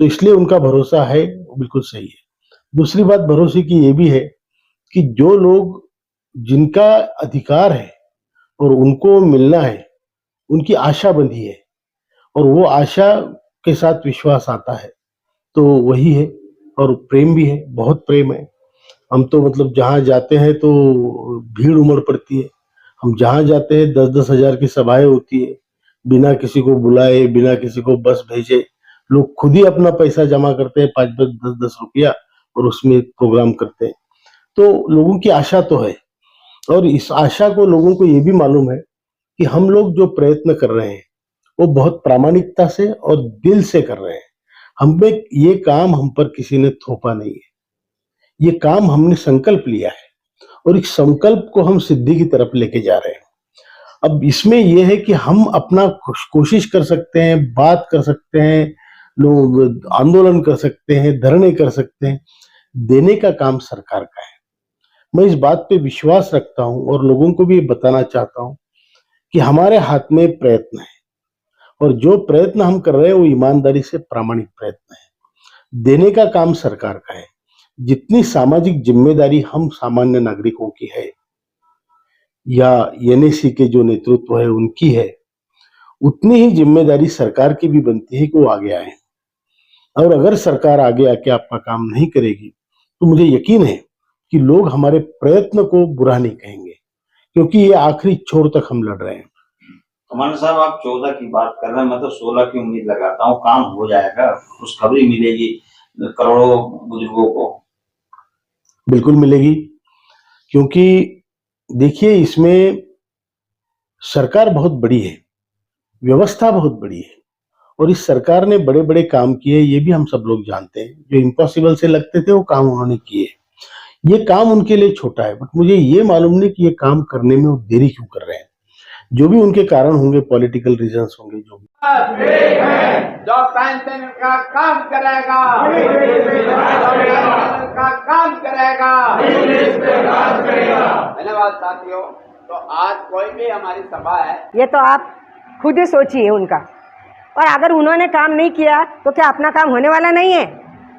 तो इसलिए उनका भरोसा है, वो बिल्कुल सही है। दूसरी बात भरोसे की ये भी है कि जो लोग जिनका अधिकार है और उनको मिलना है, उनकी आशा बंधी है और वो आशा के साथ विश्वास आता है, तो वही है। और प्रेम भी है, बहुत प्रेम है। हम तो मतलब जहाँ जाते हैं तो भीड़ उमड़ पड़ती है। हम जहाँ जाते हैं 10-10 हज़ार की सभाएँ होती है, बिना किसी को बुलाए, बिना किसी को बस भेजे। लोग खुद ही अपना पैसा जमा करते हैं 5-5, 10-10 रुपया और उसमें प्रोग्राम करते हैं। तो लोगों की आशा तो है और इस आशा को लोगों को ये भी मालूम है कि हम लोग जो प्रयत्न कर रहे हैं, वो बहुत प्रामाणिकता से और दिल से कर रहे हैं। हम पे ये काम हम पर किसी ने थोपा नहीं है। ये काम हमने संकल्प लिया है और इस संकल्प को हम सिद्धि की तरफ लेके जा रहे हैं। अब इसमें ये है कि हम अपना कोशिश कर सकते हैं, बात कर सकते हैं, लोग आंदोलन कर सकते हैं, धरने कर सकते हैं, देने का काम सरकार का है। मैं इस बात पे विश्वास रखता हूँ और लोगों को भी बताना चाहता हूँ कि हमारे हाथ में प्रयत्न है और जो प्रयत्न हम कर रहे हैं वो ईमानदारी से प्रामाणिक प्रयत्न है। देने का काम सरकार का है। जितनी सामाजिक जिम्मेदारी हम सामान्य नागरिकों की है या एनएसी के जो नेतृत्व है उनकी है, उतनी ही जिम्मेदारी सरकार की भी बनती है कि वो आगे आए। और अगर सरकार आगे आके आपका काम नहीं करेगी, तो मुझे यकीन है कि लोग हमारे प्रयत्न को बुरा नहीं कहेंगे, क्योंकि ये आखिरी छोर तक हम लड़ रहे हैं। कमांडर साहब, आप 14 की बात कर रहे हैं, मैं तो 16 की उम्मीद लगाता हूँ। काम हो जाएगा, खुशखबरी मिलेगी करोड़ों बुजुर्गों को। बिल्कुल मिलेगी, क्योंकि देखिए इसमें सरकार बहुत बड़ी है, व्यवस्था बहुत बड़ी है और इस सरकार ने बड़े-बड़े काम किए, ये भी हम सब लोग जानते हैं। जो इम्पॉसिबल से लगते थे वो काम उन्होंने किए। ये काम उनके लिए छोटा है, बट मुझे ये मालूम नहीं कि ये काम करने में वो देरी क्यों कर रहे हैं। जो भी उनके कारण होंगे, पॉलिटिकल रीजंस होंगे, जो भी। जो पेंशन का काम करेगा, का काम करेगा, धन्यवाद साथियों। तो आज कोई भी हमारी सभा है, ये तो आप खुद ही सोचिए उनका। और अगर उन्होंने काम नहीं किया तो क्या अपना काम होने वाला नहीं है?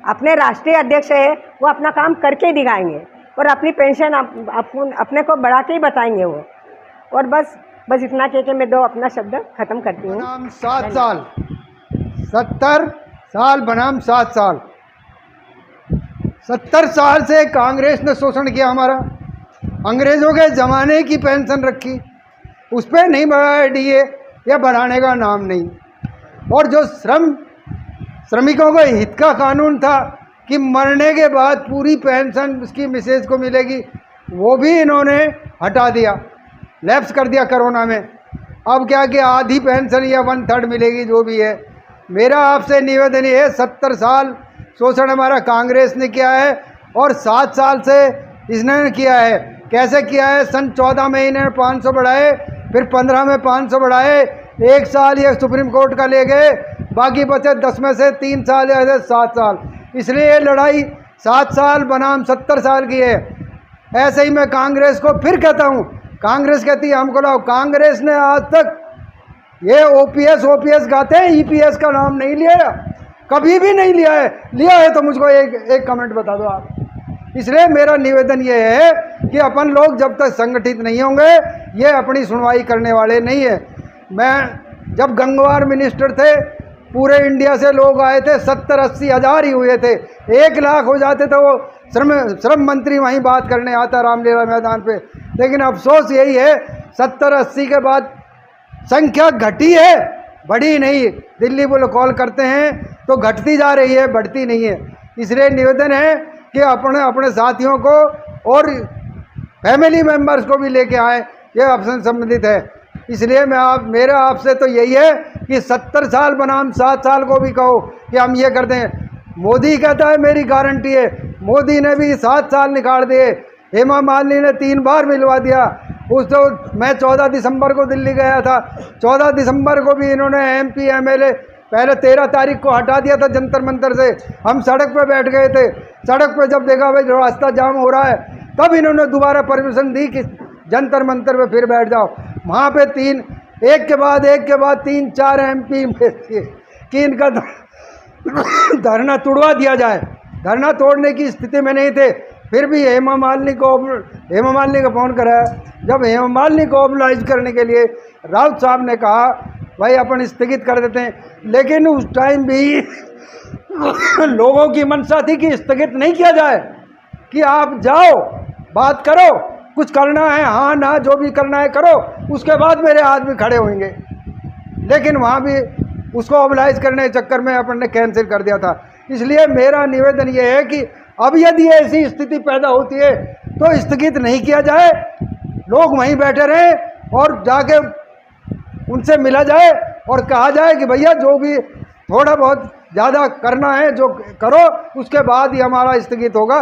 अपने राष्ट्रीय अध्यक्ष है, वो अपना काम करके दिखाएंगे और अपनी पेंशन अपने को बढ़ा के ही बताएंगे वो। और बस इतना कह के मैं 2 अपना शब्द खत्म करती हूँ। बनाम 7 साल, 70 साल बनाम 7 साल। 70 साल से कांग्रेस ने शोषण किया हमारा। अंग्रेजों के ज़माने की पेंशन रखी, उस पर नहीं बढ़ाया डीए, या बढ़ाने का नाम नहीं। और जो श्रमिकों के हित का कानून था कि मरने के बाद पूरी पेंशन उसकी मिसेज को मिलेगी, वो भी इन्होंने हटा दिया, लैप्स कर दिया कोरोना में। अब क्या कि आधी पेंशन या 1/3 मिलेगी, जो भी है। मेरा आपसे निवेदन ये है, 70 साल शोषण हमारा कांग्रेस ने किया है और 7 साल से इसने किया है। कैसे किया है? सन 14 में इन्होंने 500 बढ़ाए, फिर 15 में 500 बढ़ाए, 1 साल ये सुप्रीम कोर्ट का ले गए, बाकी बचे 10 में से 3 साल या 7 साल। इसलिए ये लड़ाई 7 साल बनाम 70 साल की है। ऐसे ही मैं कांग्रेस को फिर कहता हूँ, कांग्रेस कहती है हमको लाओ। कांग्रेस ने आज तक ये ओपीएस गाते हैं, ईपीएस का नाम नहीं लिया, कभी भी नहीं लिया है। लिया है तो मुझको एक कमेंट बता दो आप। इसलिए मेरा निवेदन ये है कि अपन लोग जब तक संगठित नहीं होंगे, ये अपनी सुनवाई करने वाले नहीं है। मैं जब गंगवार मिनिस्टर थे, पूरे इंडिया से लोग आए थे, 70-80 हज़ार ही हुए थे। 1 लाख हो जाते तो वो श्रम मंत्री वहीं बात करने आता रामलीला मैदान पे। लेकिन अफसोस यही है, 70-80 के बाद संख्या घटी है, बढ़ी नहीं। दिल्ली वो लोग कॉल करते हैं तो घटती जा रही है, बढ़ती नहीं है। इसलिए निवेदन है कि अपने साथियों को और फैमिली मेंबर्स को भी लेके आए, ये आपसे संबंधित है। इसलिए मेरा आपसे तो यही है कि 70 साल बनाम 7 साल को भी कहो कि हम ये कर दें। मोदी कहता है मेरी गारंटी है, मोदी ने भी 7 साल निकाल दिए। हेमा मालिनी ने 3 बार मिलवा दिया। मैं 14 दिसंबर को दिल्ली गया था, 14 दिसंबर को भी इन्होंने एमपी एमएलए पहले 13 तारीख को हटा दिया था जंतर मंतर से। हम सड़क पे बैठ गए थे। सड़क पे जब देखा भाई रास्ता जाम हो रहा है, तब इन्होंने दोबारा परमिशन दी कि जंतर मंतर पे फिर बैठ जाओ। वहाँ पे 3 एक के बाद 3-4 एमपी कि इनका धरना तोड़वा दिया जाए। धरना तोड़ने की स्थिति में नहीं थे, फिर भी हेमा मालिनी का फ़ोन करा। जब हेमा मालिनी को ऑबलाइज करने के लिए राउत साहब ने कहा भाई अपन स्थगित कर देते हैं, लेकिन उस टाइम भी लोगों की मंशा थी कि स्थगित नहीं किया जाए, कि आप जाओ बात करो, कुछ करना है हाँ ना जो भी करना है करो, उसके बाद मेरे आदमी खड़े होंगे। लेकिन वहाँ भी उसको ऑबलाइज करने के चक्कर में अपन ने कैंसिल कर दिया था। इसलिए मेरा निवेदन ये है कि अब यदि ऐसी स्थिति पैदा होती है तो स्थगित नहीं किया जाए, लोग वहीं बैठे रहें और जाके उनसे मिला जाए और कहा जाए कि भैया जो भी थोड़ा बहुत ज़्यादा करना है जो करो, उसके बाद ही हमारा स्थगित होगा।